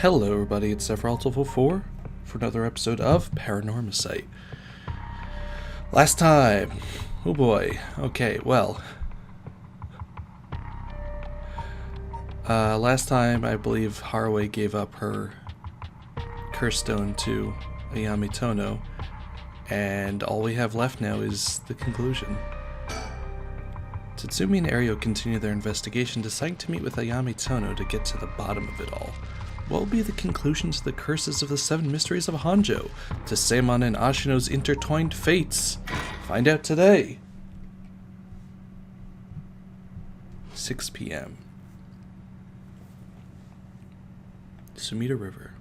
Hello everybody, it's Sephiroth4 for another episode of Paranormasight. Last time, oh boy, okay, well, last time I believe Haraway gave up her curse stone to Ayami Tono, and all we have left now is the conclusion. Tatsumi and Ario continue their investigation, deciding to meet with Ayami Tono to get to the bottom of it all. What will be the conclusion to the curses of the 7 mysteries of Hanjo, to Seimon and Ashino's intertwined fates? Find out today. 6 p.m. Sumida River.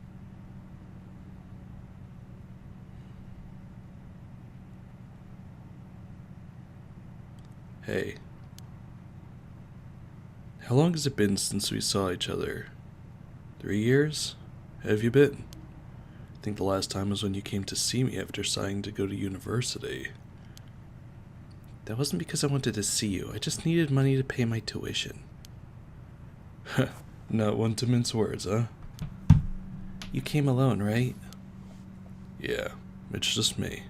Hey. How long has it been since we saw each other? 3 years? How have you been? I think the last time was when you came to see me after deciding to go to university. That wasn't because I wanted to see you. I just needed money to pay my tuition. Not one to mince words, huh? You came alone, right? Yeah, it's just me.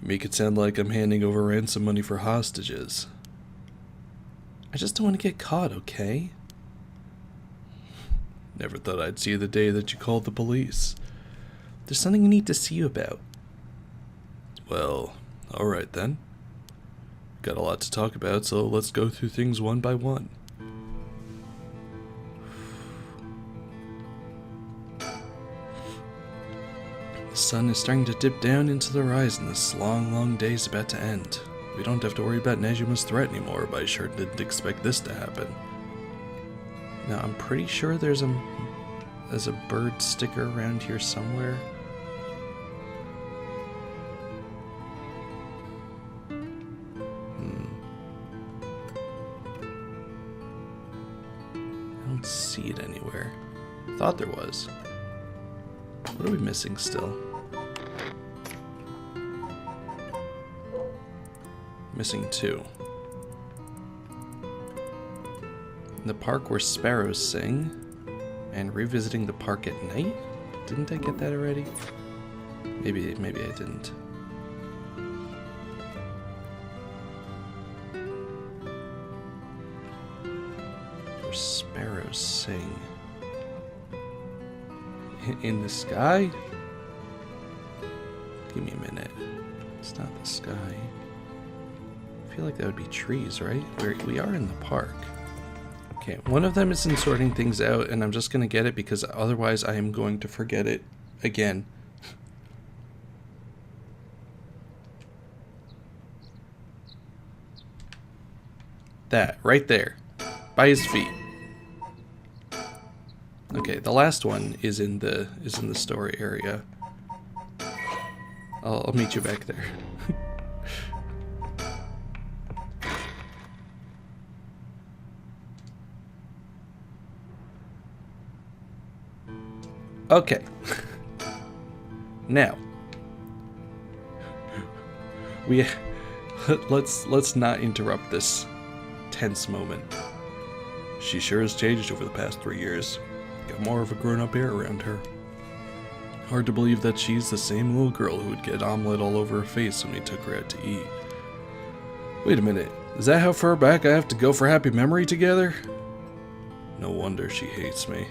You make it sound like I'm handing over ransom money for hostages. I just don't want to get caught, okay? Never thought I'd see the day that you called the police. There's something I need to see you about. Well, alright then. Got a lot to talk about, so let's go through things one by one. The sun is starting to dip down into the horizon. This long, long day is about to end. We don't have to worry about Nezuma's threat anymore, but I sure didn't expect this to happen. Now, I'm pretty sure there's a bird sticker around here somewhere. I don't see it anywhere. Thought there was. What are we missing still? Missing 2. The park where sparrows sing, and revisiting the park at night? Didn't I get that already? Maybe I didn't. Where sparrows sing. In the sky? Give me a minute. It's not the sky. I feel like that would be trees, right? We are in the park. Okay, one of them is in sorting things out, and I'm just going to get it because otherwise I am going to forget it again. That, right there. By his feet. Okay, the last one is in the story area. I'll meet you back there. Okay. Now, let's not interrupt this tense moment. She sure has changed over the past 3 years. Got more of a grown-up air around her. Hard to believe that she's the same little girl who would get omelet all over her face when we took her out to eat. Wait a minute, is that how far back I have to go for happy memory together? No wonder she hates me.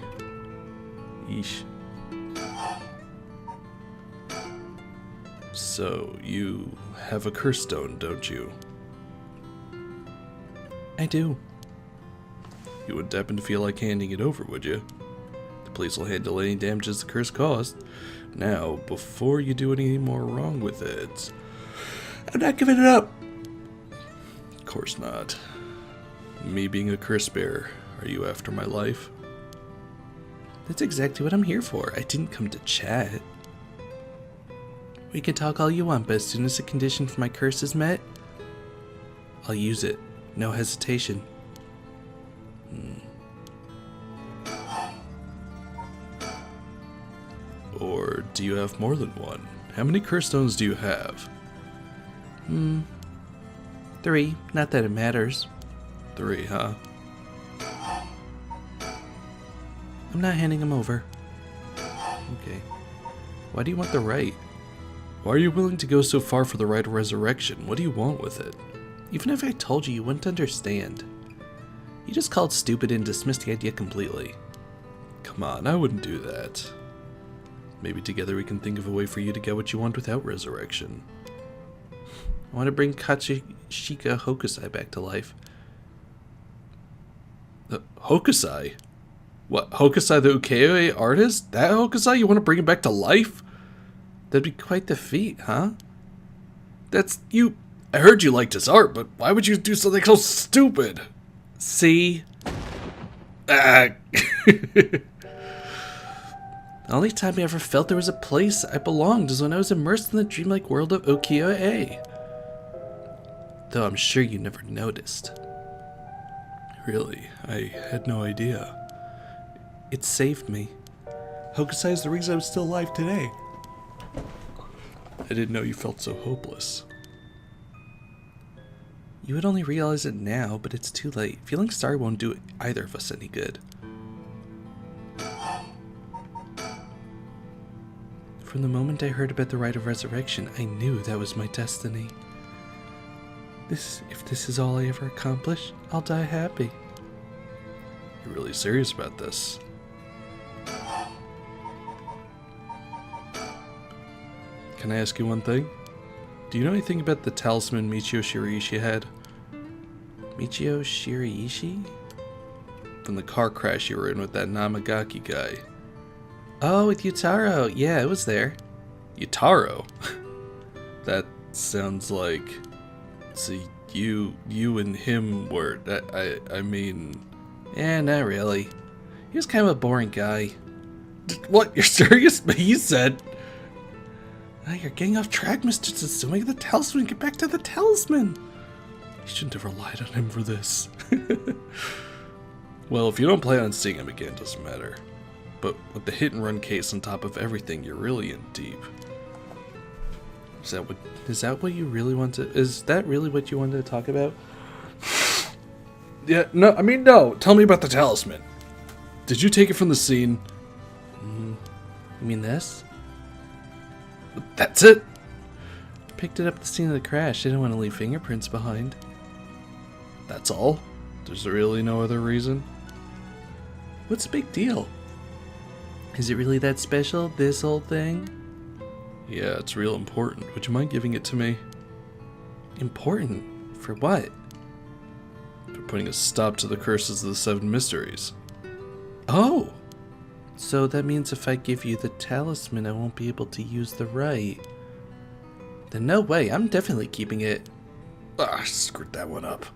Yeesh. So, you have a curse stone, don't you? I do. You wouldn't happen to feel like handing it over, would you? The police will handle any damages the curse caused. Now, before you do anything more wrong with it... I'm not giving it up! Of course not. Me being a curse bearer, are you after my life? That's exactly what I'm here for. I didn't come to chat. We can talk all you want, but as soon as the condition for my curse is met, I'll use it. No hesitation. Or do you have more than one? How many curse stones do you have? 3. Not that it matters. 3, huh? I'm not handing him over. Okay. Why do you want the right? Why are you willing to go so far for the right of resurrection? What do you want with it? Even if I told you, you wouldn't understand. You just called stupid and dismissed the idea completely. Come on, I wouldn't do that. Maybe together we can think of a way for you to get what you want without resurrection. I want to bring Katsushika Hokusai back to life. Hokusai? What, Hokusai the ukiyo-e artist? That Hokusai? You want to bring him back to life? That'd be quite the feat, huh? That's you. I heard you liked his art, but why would you do something so stupid? See? Ah. The only time I ever felt there was a place I belonged is when I was immersed in the dreamlike world of ukiyo-e. Though I'm sure you never noticed. Really? I had no idea. It saved me. Hokusai is the reason I'm still alive today. I didn't know you felt so hopeless. You would only realize it now, but it's too late. Feeling sorry won't do either of us any good. From the moment I heard about the rite of resurrection, I knew that was my destiny. If this is all I ever accomplish, I'll die happy. You're really serious about this? Can I ask you one thing? Do you know anything about the talisman Michio Shiraishi had? Michio Shiraishi? From the car crash you were in with that Namagaki guy. Oh, with Yutaro. Yeah, it was there. Yutaro? That sounds like... See, you and him were... I mean... Yeah, not really. He was kind of a boring guy. What? You're serious? But he said... Oh, you're getting off track, Mr. Tsutsumi. The talisman. Get back to the talisman. You shouldn't have relied on him for this. Well, if you don't plan on seeing him again, it doesn't matter. But with the hit and run case on top of everything, you're really in deep. Is that what you really want to... Is that really what you wanted to talk about? Yeah, no, I mean, no. Tell me about the talisman. Did you take it from the scene? You mean this? That's it? Picked it up at the scene of the crash. Didn't want to leave fingerprints behind. That's all? There's really no other reason? What's the big deal? Is it really that special, this whole thing? Yeah, it's real important. Would you mind giving it to me? Important? For what? For putting a stop to the curses of the 7 mysteries. Oh! So that means if I give you the talisman, I won't be able to use the right. Then no way, I'm definitely keeping it. Ah, screwed that one up.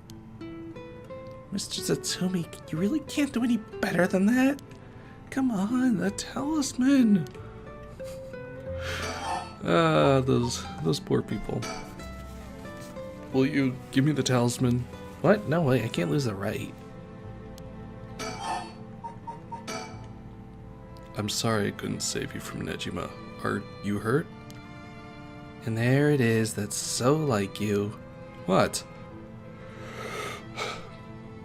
Mr. Tsutsumi, you really can't do any better than that. Come on, the talisman. Those poor people. Will you give me the talisman? What? No way, I can't lose the right. I'm sorry I couldn't save you from Nejima. Are you hurt? And there it is, that's so like you. What?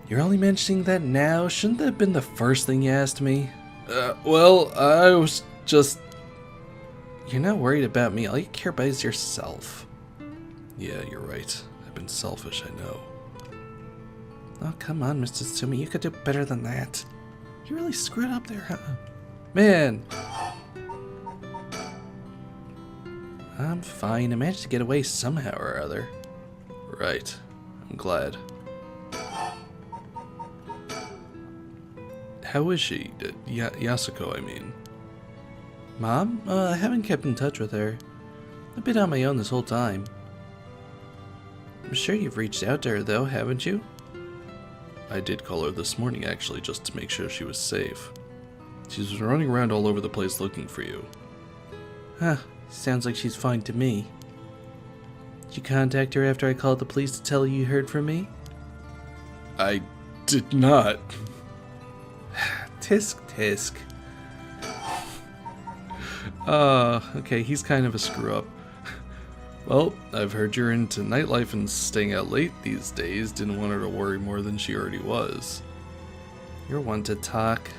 You're only mentioning that now? Shouldn't that have been the first thing you asked me? Well, I was just... You're not worried about me, all you care about is yourself. Yeah, you're right. I've been selfish, I know. Oh, come on, Mr. Tsumi, you could do better than that. You really screwed up there, huh? Man! I'm fine, I managed to get away somehow or other. Right. I'm glad. How is she? Yasuko, I mean. Mom? I haven't kept in touch with her. I've been on my own this whole time. I'm sure you've reached out to her though, haven't you? I did call her this morning actually, just to make sure she was safe. She's been running around all over the place looking for you. Huh, sounds like she's fine to me. Did you contact her after I called the police to tell you heard from me? I did not. Tisk tisk. Okay, he's kind of a screw up. Well, I've heard you're into nightlife and staying out late these days. Didn't want her to worry more than she already was. You're one to talk.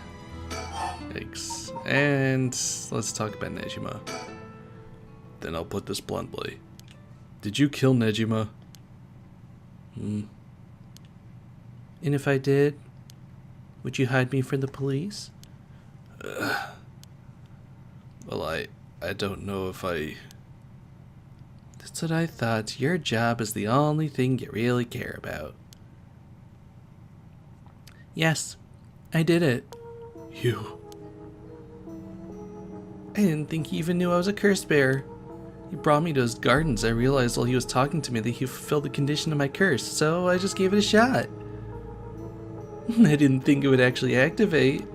Thanks. And let's talk about Nejima. Then I'll put this bluntly. Did you kill Nejima? And if I did, would you hide me from the police? Well, I don't know if I... That's what I thought. Your job is the only thing you really care about. Yes, I did it. You... I didn't think he even knew I was a curse bearer. He brought me to his gardens. I realized while he was talking to me that he fulfilled the condition of my curse, so I just gave it a shot. I didn't think it would actually activate.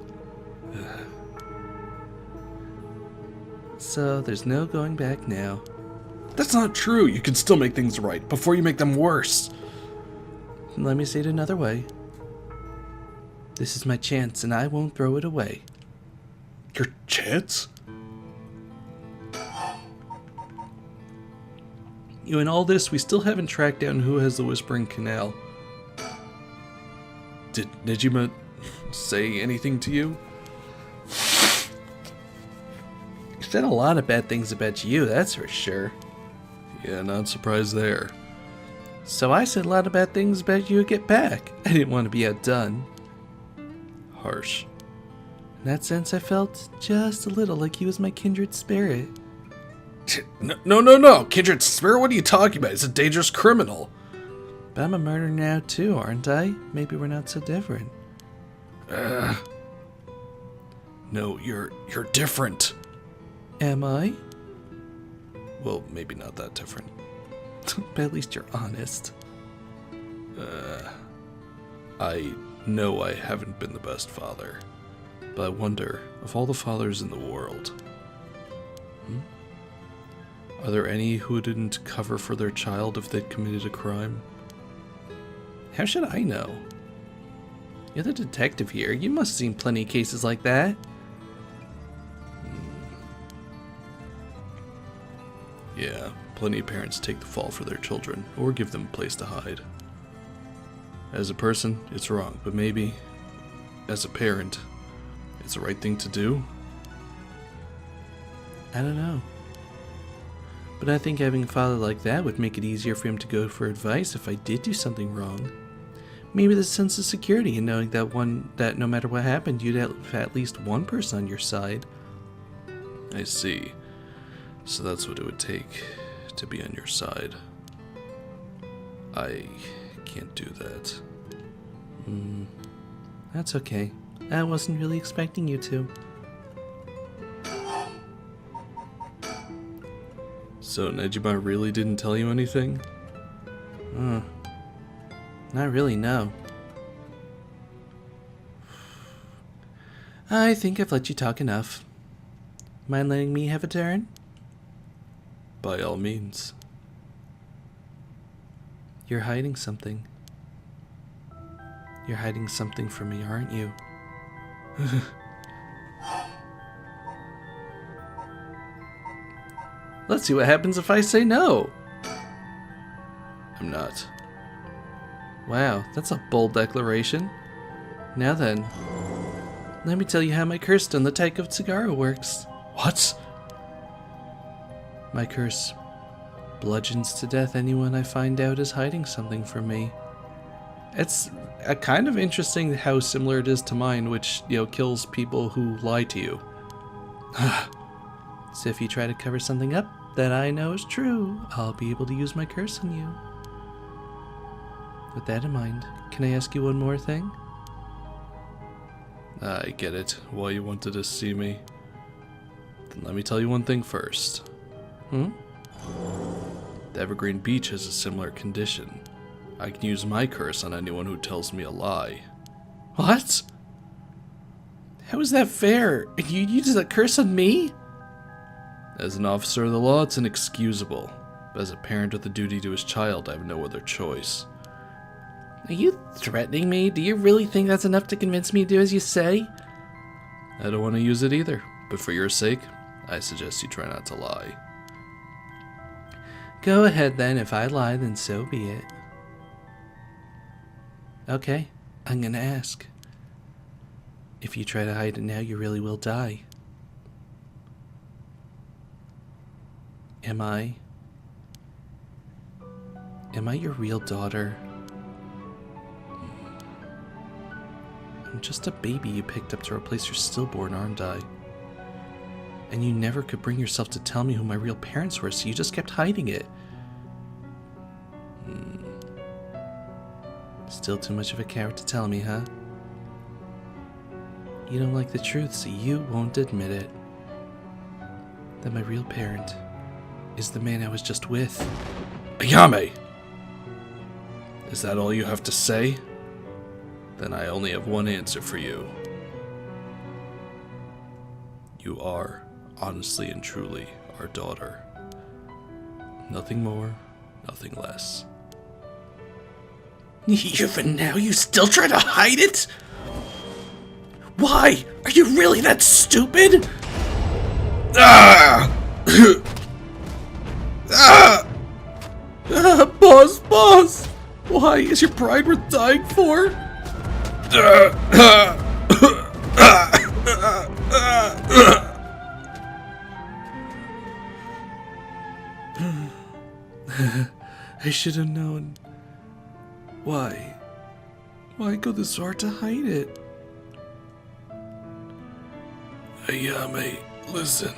So there's no going back now. That's not true. You can still make things right before you make them worse. Let me say it another way. This is my chance, and I won't throw it away. Your chance? In all this, we still haven't tracked down who has the Whispering Canal. Did Nejima say anything to you? He said a lot of bad things about you, that's for sure. Yeah, not surprised there. So I said a lot of bad things about you at Get Back. I didn't want to be outdone. Harsh. In that sense, I felt just a little like he was my kindred spirit. No. Kindred spirit, what are you talking about? He's a dangerous criminal. But I'm a murderer now too, aren't I? Maybe we're not so different. No, you're different. Am I? Well, maybe not that different. But at least you're honest. I know I haven't been the best father, but I wonder, of all the fathers in the world, are there any who didn't cover for their child if they'd committed a crime? How should I know? You're the detective here. You must have seen plenty of cases like that. Yeah, plenty of parents take the fall for their children, or give them a place to hide. As a person, it's wrong, but maybe, as a parent, it's the right thing to do? I don't know. But I think having a father like that would make it easier for him to go for advice if I did do something wrong. Maybe the sense of security in knowing that no matter what happened, you'd have at least one person on your side. I see. So that's what it would take to be on your side. I can't do that. That's okay. I wasn't really expecting you to. So Nejima really didn't tell you anything? Not really, no. I think I've let you talk enough. Mind letting me have a turn? By all means. You're hiding something. You're hiding something from me, aren't you? Let's see what happens if I say no. I'm not. Wow, that's a bold declaration. Now then, let me tell you how my curse on the Tyke of Sagara works. What? My curse bludgeons to death anyone I find out is hiding something from me. It's kind of interesting how similar it is to mine, which, kills people who lie to you. So if you try to cover something up that I know is true, I'll be able to use my curse on you. With that in mind, can I ask you one more thing? I get it. Why you wanted to see me. Then let me tell you one thing first. The Evergreen Beach has a similar condition. I can use my curse on anyone who tells me a lie. What? How is that fair? You use a curse on me? As an officer of the law, it's inexcusable. But as a parent with a duty to his child, I have no other choice. Are you threatening me? Do you really think that's enough to convince me to do as you say? I don't want to use it either, but for your sake, I suggest you try not to lie. Go ahead then. If I lie, then so be it. Okay, I'm gonna ask. If you try to hide it now, you really will die. Am I your real daughter? I'm just a baby you picked up to replace your stillborn, aren't I? And you never could bring yourself to tell me who my real parents were, so you just kept hiding it. Still too much of a coward to tell me, huh? You don't like the truth, so you won't admit it. That my real parent is the man I was just with. Ayame! Is that all you have to say? Then I only have one answer for you. You are, honestly and truly, our daughter. Nothing more, nothing less. Even now, you still try to hide it? Why? Are you really that stupid? Ah! Ah! Boss! Why? Is your pride worth dying for? I should have known. Why? Why go this far to hide it? Ayame, listen.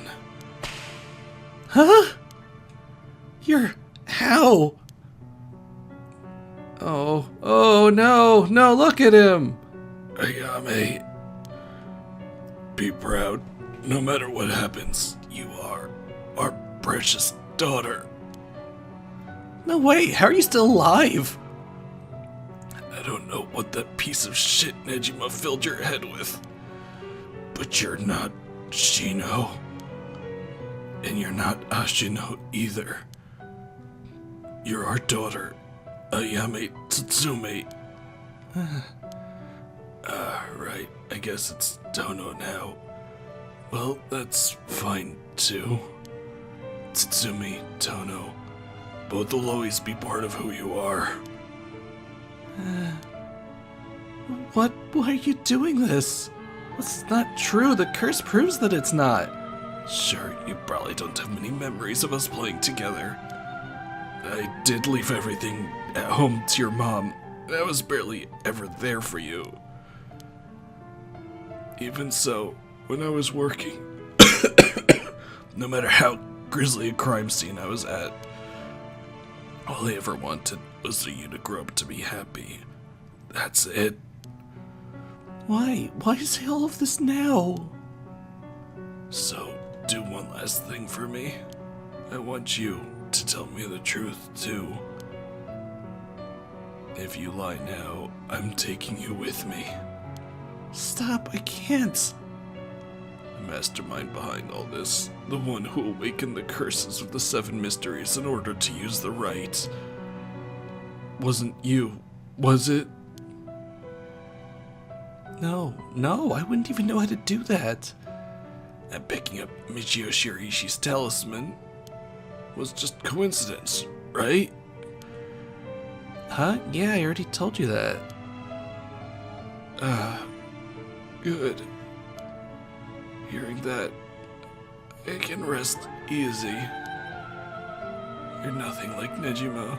Huh? You're... how? Oh no, look at him! Ayame, be proud. No matter what happens, you are our precious daughter. No way, how are you still alive? I don't know what that piece of shit Nejima filled your head with, but you're not Shino. And you're not Ashino either. You're our daughter, Ayame Tsutsumi. Right, I guess it's Tono now. Well, that's fine too. Tsutsumi, Tono, both will always be part of who you are. Why are you doing this? It's not true, the curse proves that it's not. Sure, you probably don't have many memories of us playing together. I did leave everything at home to your mom. I was barely ever there for you. Even so, when I was working, no matter how grisly a crime scene I was at, all I ever wanted was for you to grow up to be happy. That's it. Why? Why say all of this now? So, do one last thing for me. I want you to tell me the truth, too. If you lie now, I'm taking you with me. Stop, I can't. The mastermind behind all this, the one who awakened the curses of the 7 mysteries in order to use the right. Wasn't you, was it? No, I wouldn't even know how to do that. And picking up Michio Shirishi's talisman was just coincidence, right? Huh? Yeah, I already told you that. Good. Hearing that, I can rest easy. You're nothing like Nejima.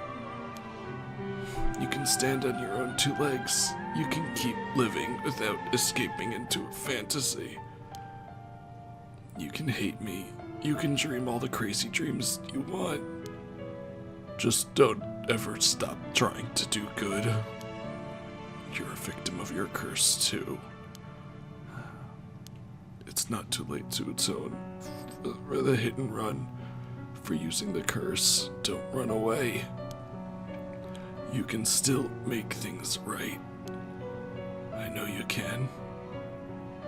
You can stand on your own 2 legs. You can keep living without escaping into a fantasy. You can hate me. You can dream all the crazy dreams you want. Just don't ever stop trying to do good. You're a victim of your curse, too. It's not too late to atone for the hit and run, for using the curse. Don't run away. You can still make things right. I know you can,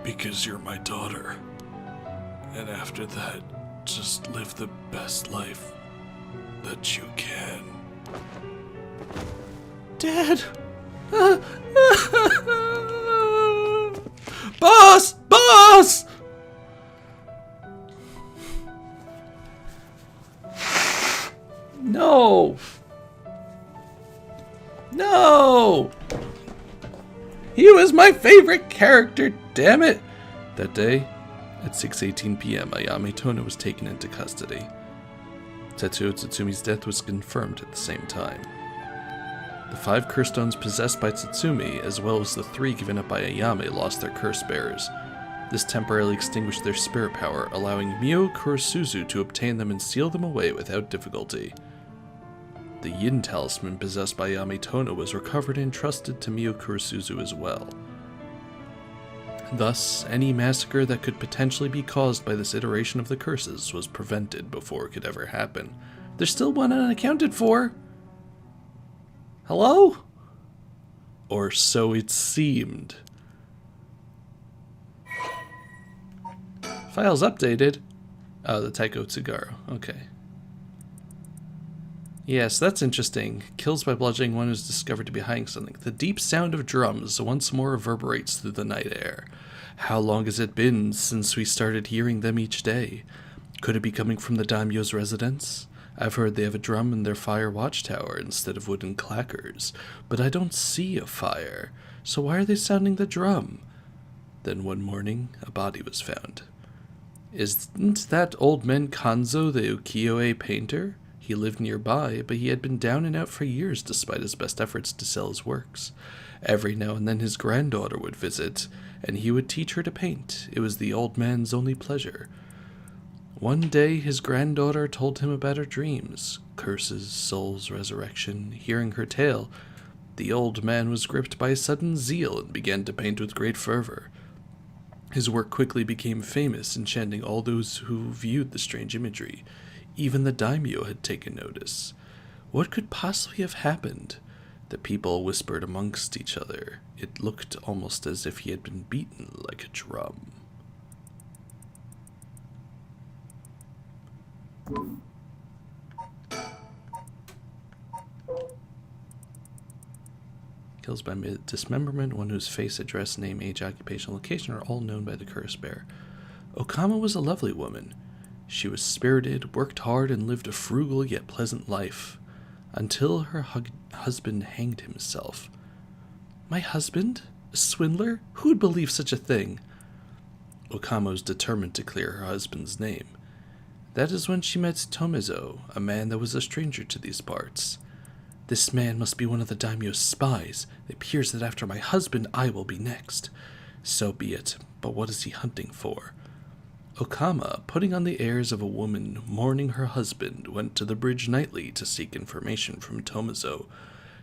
because you're my daughter. And after that, just live the best life that you can. Dad! Boss! Boss! No! No! He was my favorite character, damn it! That day, at 6:18 p.m., Ayame Tono was taken into custody. Tetsuo Tsutsumi's death was confirmed at the same time. The 5 curse stones possessed by Tsutsumi, as well as the 3 given up by Ayame, lost their curse bearers. This temporarily extinguished their spirit power, allowing Mio Kurosuzu to obtain them and seal them away without difficulty. The Yin talisman possessed by Ayame Tono was recovered and entrusted to Mio Kurosuzu as well. Thus, any massacre that could potentially be caused by this iteration of the curses was prevented before it could ever happen. There's still one unaccounted for! Hello? Or so it seemed. Files updated. Oh, the Taiko Tsugaru. Okay. Yes, that's interesting. Kills by bludgeoning one who's discovered to be hiding something. The deep sound of drums once more reverberates through the night air. How long has it been since we started hearing them each day? Could it be coming from the daimyo's residence? I've heard they have a drum in their fire watchtower instead of wooden clackers, but I don't see a fire, so why are they sounding the drum? Then one morning, a body was found. Isn't that old man Kanzo the ukiyo-e painter? He lived nearby, but he had been down and out for years despite his best efforts to sell his works. Every now and then his granddaughter would visit, and he would teach her to paint. It was the old man's only pleasure. One day his granddaughter told him about her dreams, curses, souls, resurrection. Hearing her tale, the old man was gripped by a sudden zeal and began to paint with great fervor. His work quickly became famous, enchanting all those who viewed the strange imagery. Even the daimyo had taken notice. What could possibly have happened? The people whispered amongst each other. It looked almost as if he had been beaten like a drum. Kills by dismemberment, one whose face, address, name, age, occupation, location are all known by the curse bearer. Okama was a lovely woman. She was spirited, worked hard, and lived a frugal yet pleasant life, until her husband hanged himself. My husband? A swindler? Who would believe such a thing? Okama was determined to clear her husband's name. That is when she met Tomezo, a man that was a stranger to these parts. This man must be one of the daimyo's spies. It appears that after my husband, I will be next. So be it, but what is he hunting for? Okama, putting on the airs of a woman mourning her husband, went to the bridge nightly to seek information from Tomezo.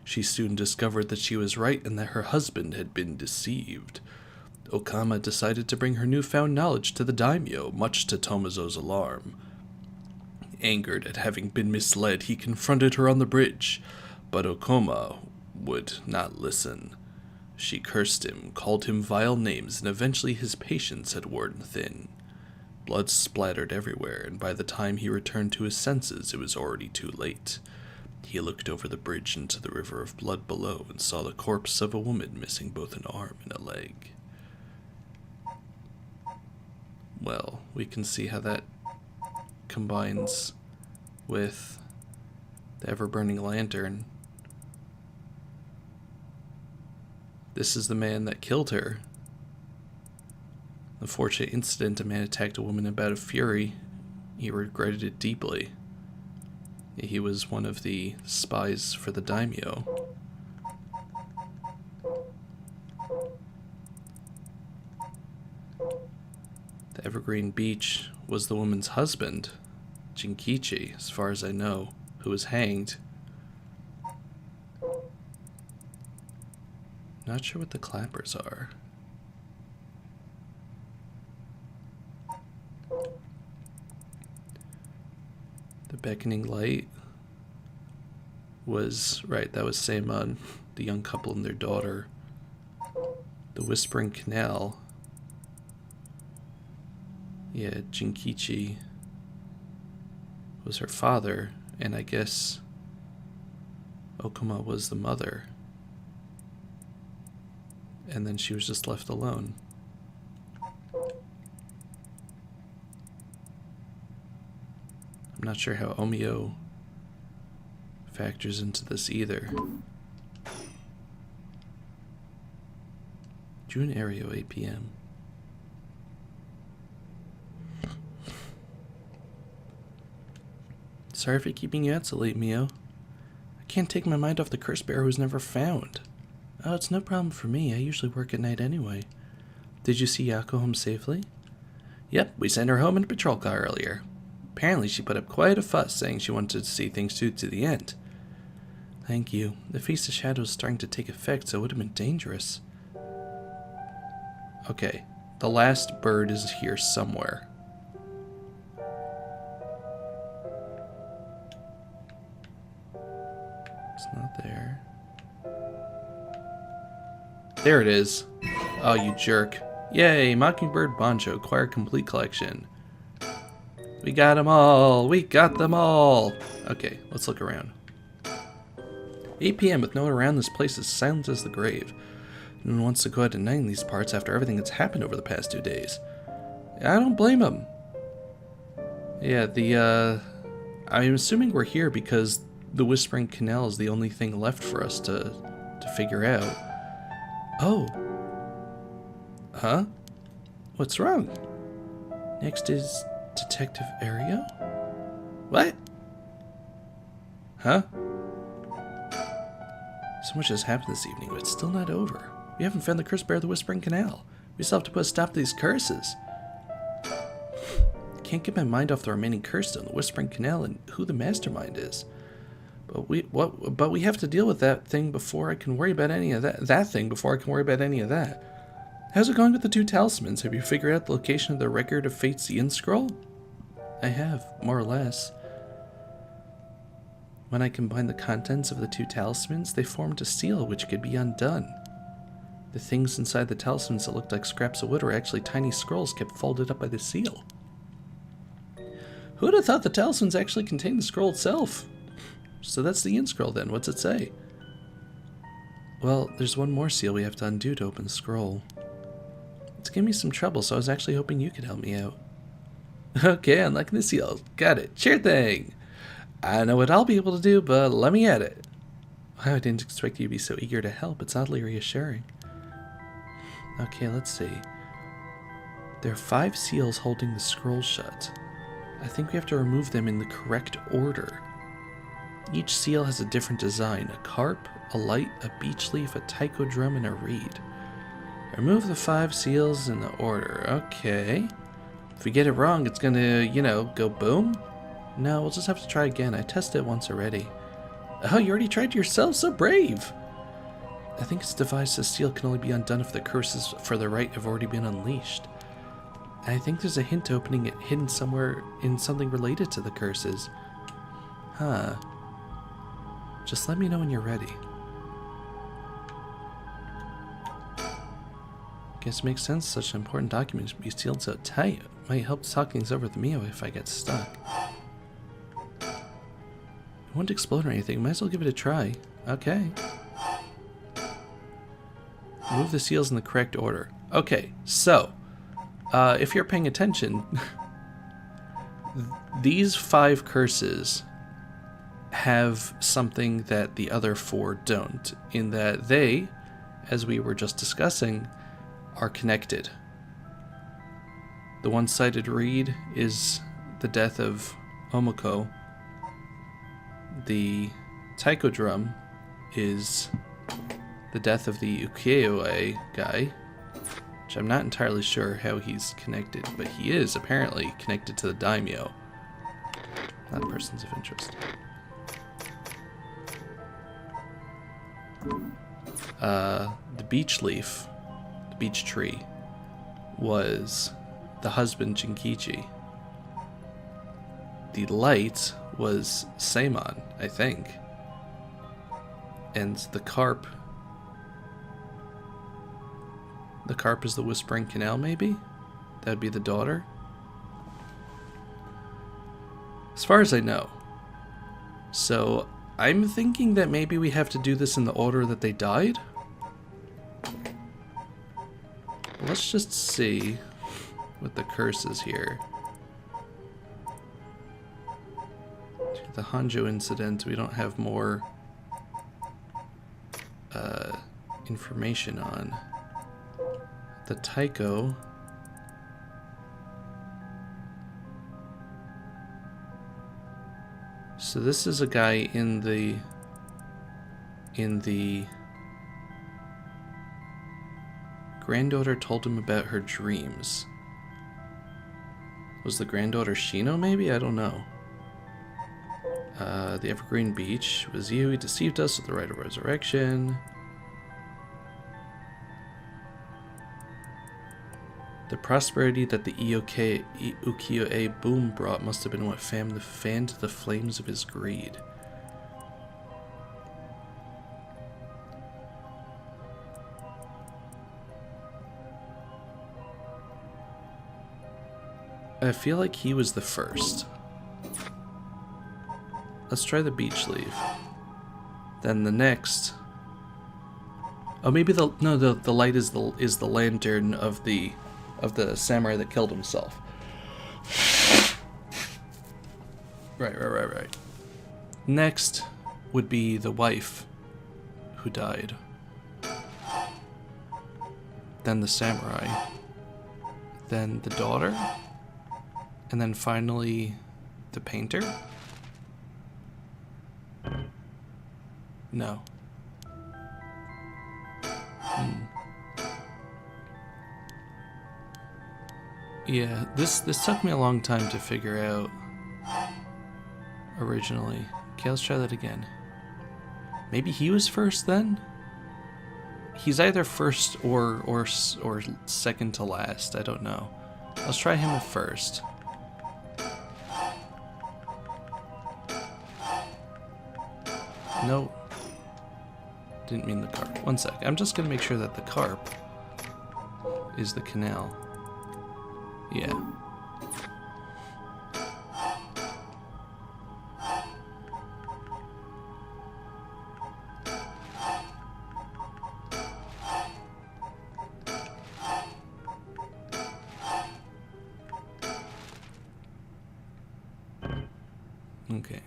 She soon discovered that she was right and that her husband had been deceived. Okama decided to bring her newfound knowledge to the daimyo, much to Tomezo's alarm. Angered at having been misled, he confronted her on the bridge, but Okama would not listen. She cursed him, called him vile names, and eventually his patience had worn thin. Blood splattered everywhere, and by the time he returned to his senses, it was already too late. He looked over the bridge into the river of blood below and saw the corpse of a woman missing both an arm and a leg. Well, we can see how that combines with the ever-burning lantern. This is the man that killed her. The unfortunate incident, a man attacked a woman in a bout of fury. He regretted it deeply. He was one of the spies for the daimyo. The Evergreen Beach was the woman's husband, Jinkichi, as far as I know, who was hanged. Not sure what the clappers are. The beckoning light was, right, that was Seimon, the young couple and their daughter. The Whispering Canal. Yeah, Jinkichi was her father, and I guess Okama was the mother. And then she was just left alone. I'm not sure how Omio factors into this either. June area, 8 p.m. Sorry for keeping you out so late, Mio. I can't take my mind off the curse bearer who's never found. Oh, it's no problem for me. I usually work at night anyway. Did you see Yako home safely? Yep, we sent her home in a patrol car earlier. Apparently she put up quite a fuss saying she wanted to see things through to the end. Thank you. The Feast of Shadows is starting to take effect, so it would have been dangerous. Okay, the last bird is here somewhere. It's not there. There it is. Oh, you jerk. Yay, Mockingbird Bancho, acquire complete collection. We got them all. We got them all. Okay, let's look around. 8 p.m. with no one around, this place is silent as the grave. No one wants to go out at night in these parts after everything that's happened over the past 2 days. I don't blame them. Yeah, I'm assuming we're here because the Whispering Canal is the only thing left for us to figure out. Oh. Huh? What's wrong? Next is Detective Ario? What? Huh? So much has happened this evening, but it's still not over. We haven't found the curse bearer of the Whispering Canal. We still have to put a stop to these curses. I can't get my mind off the remaining curse stone, the Whispering Canal, and who the mastermind is. But we have to deal with that thing before I can worry about any of that thing before I can worry about any of that. How's it going with the 2 talismans? Have you figured out the location of the Record of Fate's Yin scroll? I have, more or less. When I combined the contents of the 2 talismans, they formed a seal which could be undone. The things inside the talismans that looked like scraps of wood were actually tiny scrolls kept folded up by the seal. Who'd have thought the talismans actually contained the scroll itself? So that's the Yin scroll then, what's it say? Well, there's one more seal we have to undo to open the scroll. It's giving me some trouble, so I was actually hoping you could help me out. Okay, unlocking the seal. Got it. Sure thing. I know what I'll be able to do, but let me at it. Wow, I didn't expect you to be so eager to help. It's oddly reassuring. Okay, let's see. There are 5 seals holding the scroll shut. I think we have to remove them in the correct order. Each seal has a different design. A carp, a light, a beech leaf, a taiko drum, and a reed. Remove the 5 seals in the order. Okay. If we get it wrong, it's gonna, go boom? No, we'll just have to try again. I tested it once already. Oh, you already tried yourself? So brave! I think it's devised this seal can only be undone if the curses for the right have already been unleashed. And I think there's a hint to opening it hidden somewhere in something related to the curses. Huh. Just let me know when you're ready. Guess it makes sense such an important document should be sealed so tight. It might help talk things over with Mio if I get stuck. It won't explode or anything. Might as well give it a try. Okay. Move the seals in the correct order. Okay, so if you're paying attention, these 5 curses have something that the other 4 don't, in that they, as we were just discussing, are connected. The one-sided reed is the death of Omoko. The taiko drum is the death of the ukiyo-e guy, which I'm not entirely sure how he's connected, but he is apparently connected to the daimyo. Not persons of interest. The beech leaf, the beech tree, was the husband Jinkichi. The light was Seimon, I think. And the carp is the Whispering Canal, maybe? That would be the daughter? As far as I know. So, I'm thinking that maybe we have to do this in the order that they died? Let's just see what the curse is here. The Hanjo incident, we don't have more information on. the Taiko. So this is a guy in the granddaughter told him about her dreams. Was the granddaughter Shino, maybe? I don't know. The Evergreen Beach was you. He deceived us with the right of resurrection. The prosperity that the ukiyo-e boom brought must have been what fanned the flames of his greed. I feel like he was the first. Let's try the beach leaf. Then the next. Oh, maybe the light is the lantern of the samurai that killed himself. Right. Next would be the wife who died. Then the samurai. Then the daughter. And then finally the painter? No. Yeah, this took me a long time to figure out originally. Okay, let's try that again. Maybe he was first then? He's either first or second to last, I don't know. Let's try him at first. Nope. Didn't mean the carp. One sec. I'm just gonna make sure that the carp is the canal. Yeah. Okay.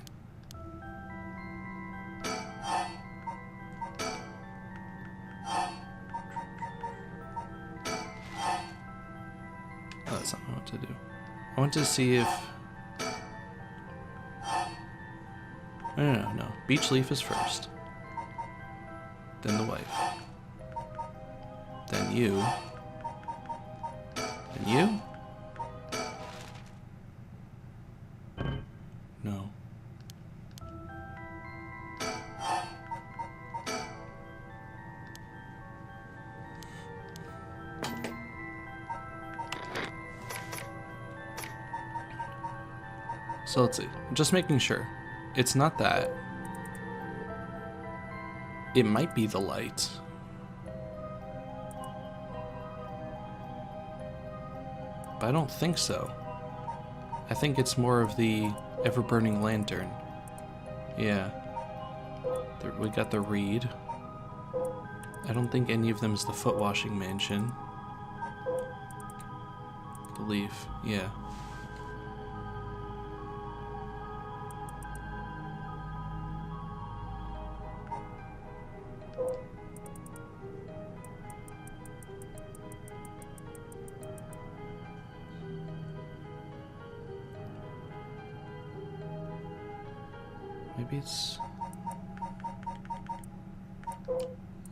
That's not what to do. I want to see if... No. Beach leaf is first. Then the wife. Then you. Then you? No. So let's see. I'm just making sure. It's not that. It might be the light. But I don't think so. I think it's more of the ever-burning lantern. Yeah. We got the reed. I don't think any of them is the foot-washing mansion. The leaf, yeah. Maybe it's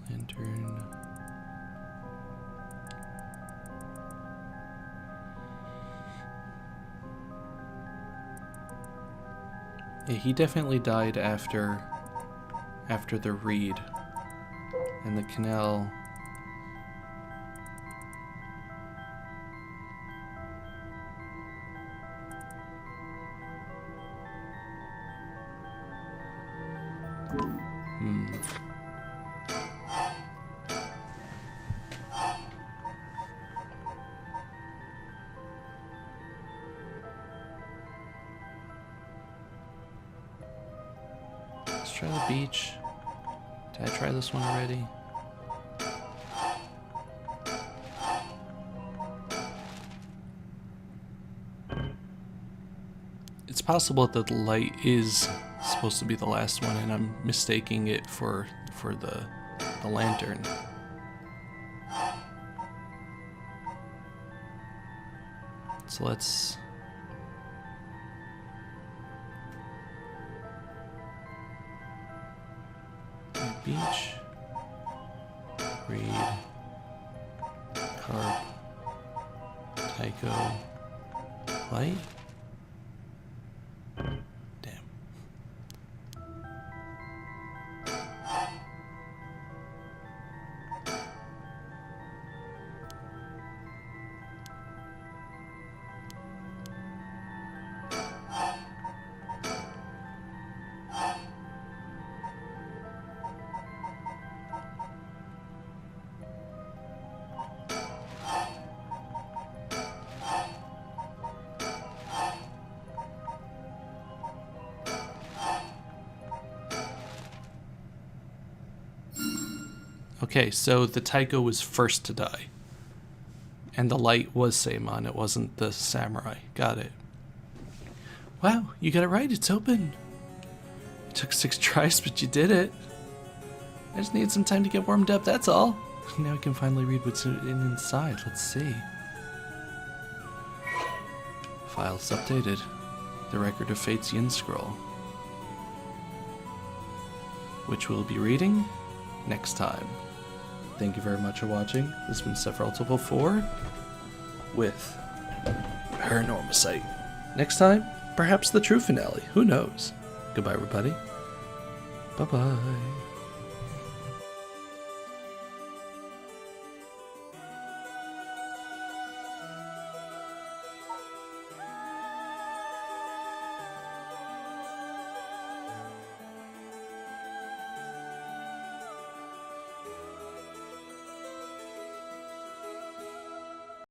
lantern. Yeah, he definitely died after the reed and the canal. Let's try the beach. Did I try this one already? It's possible that the light is supposed to be the last one and I'm mistaking it for the lantern. So let's... Beach. Reed. Carp. Tycho. Light? Damn. Okay, so the Tycho was first to die. And the light was Seimon, it wasn't the samurai. Got it. Wow, you got it right, it's open. It took 6 tries, but you did it. I just need some time to get warmed up, that's all. Now I can finally read what's inside. Let's see. Files updated. The Record of Fate's Yin Scroll. Which we'll be reading next time. Thank you very much for watching. This has been Sephiroth 4 with Paranormasight. Next time, perhaps the true finale. Who knows? Goodbye, everybody. Bye-bye.